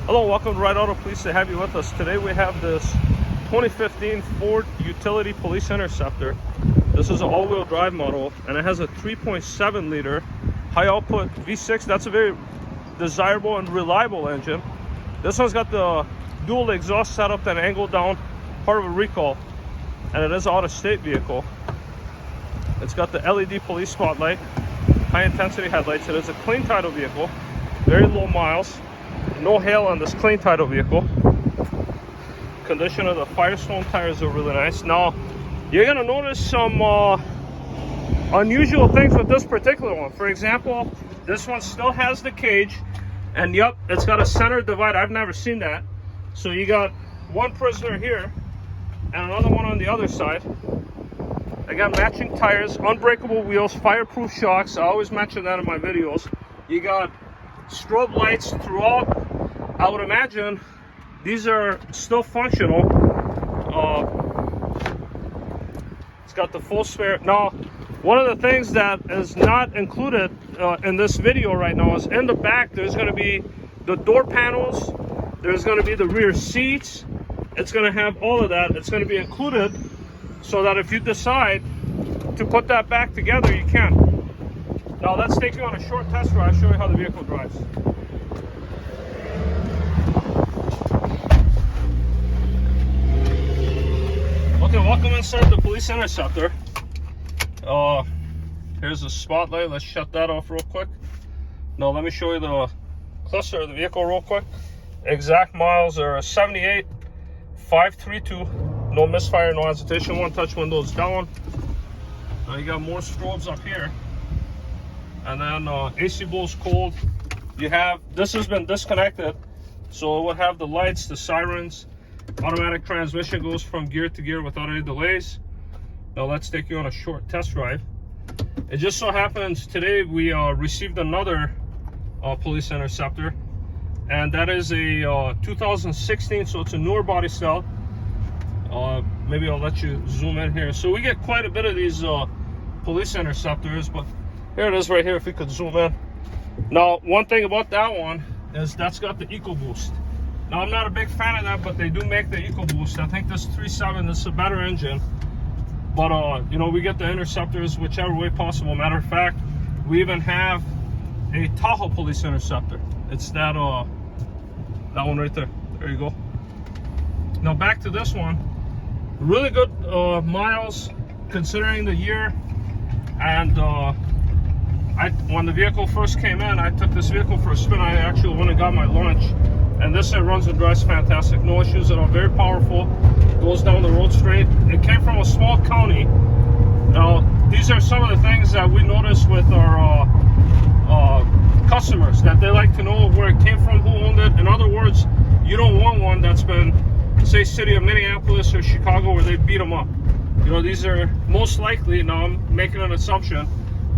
Hello, welcome to Ride Auto. Pleased to have you with us. Today we have this 2015 Ford Utility Police Interceptor. This is an all-wheel drive model, and it has a 3.7 liter high output V6. That's a very desirable and reliable engine. This one's got the dual exhaust setup that angled down, part of a recall, and it is an out-of-state vehicle. It's got the LED police spotlight, high intensity headlights. It is a clean title vehicle, very low miles. No hail on this clean title vehicle. Condition of the Firestone tires are really nice. Now, you're gonna notice some unusual things with this particular one. For example, this one still has the cage, and yep, it's got a center divide. I've never seen that. So you got one prisoner here and another one on the other side. I got matching tires, unbreakable wheels, fireproof shocks. I always mention that in my videos. You got strobe lights throughout. I would imagine these are still functional. It's got the full spare. Now, one of the things that is not included in this video right now is in the back there's going to be the door panels, there's going to be the rear seats. It's going to have all of that. It's going to be included so that if you decide to put that back together, you can. Now let's take you on a short test ride, show you how the vehicle drives. Okay, welcome inside the Police Interceptor. Here's the spotlight. Let's shut that off real quick. Now let me show you the cluster of the vehicle real quick. Exact miles are 78,532. No misfire, no hesitation. One touch windows down. Now you got more strobes up here. And then AC bowl's cold. You have, this has been disconnected, so it would have the lights, the sirens. Automatic transmission goes from gear to gear without any delays. Now let's take you on a short test drive. It just so happens today we received another Police Interceptor, and that is a 2016, so it's a newer body style. Maybe I'll let you zoom in here. So we get quite a bit of these Police Interceptors, but here it is right here, if we could zoom in. Now, one thing about that one is that's got the EcoBoost. Now, I'm not a big fan of that, but they do make the EcoBoost. I think this 3.7 is a better engine. But, you know, we get the Interceptors whichever way possible. Matter of fact, we even have a Tahoe Police Interceptor. It's that one right there. There you go. Now, back to this one. Really good miles considering the year. And when the vehicle first came in, I took this vehicle for a spin. I actually went and got my lunch, and this thing runs and drives fantastic. No issues at all. Very powerful. Goes down the road straight. It came from a small county. Now, these are some of the things that we notice with our customers, that they like to know where it came from, who owned it. In other words, you don't want one that's been, say, city of Minneapolis or Chicago, where they beat them up. You know, these are most likely, now I'm making an assumption,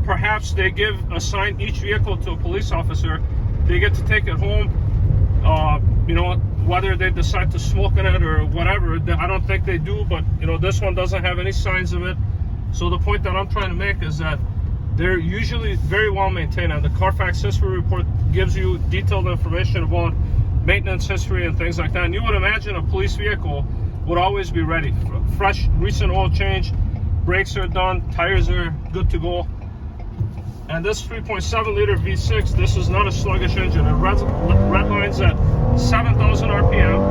perhaps they assign each vehicle to a police officer. They get to take it home, you know, whether they decide to smoke in it or whatever. I don't think they do, but, you know, this one doesn't have any signs of it. So the point that I'm trying to make is that they're usually very well maintained, and the Carfax history report gives you detailed information about maintenance history and things like that. And you would imagine a police vehicle would always be ready. Fresh, recent oil change, brakes are done, tires are good to go. And this 3.7 liter V6, this is not a sluggish engine. It redlines at 7,000 RPM.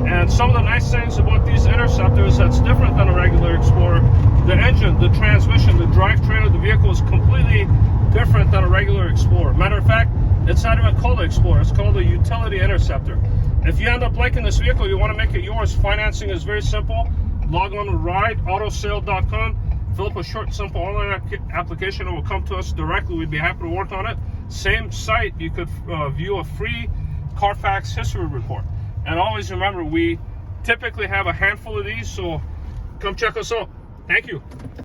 And some of the nice things about these Interceptors that's different than a regular Explorer, the engine, the transmission, the drivetrain of the vehicle is completely different than a regular Explorer. Matter of fact, it's not even called an Explorer, it's called a Utility Interceptor. If you end up liking this vehicle, you want to make it yours, financing is very simple. Log on to rideautosale.com, fill up a short, simple online application. It will come to us directly. We'd be happy to work on it. Same site, you could view a free Carfax history report. And always remember, we typically have a handful of these, so come check us out. Thank you.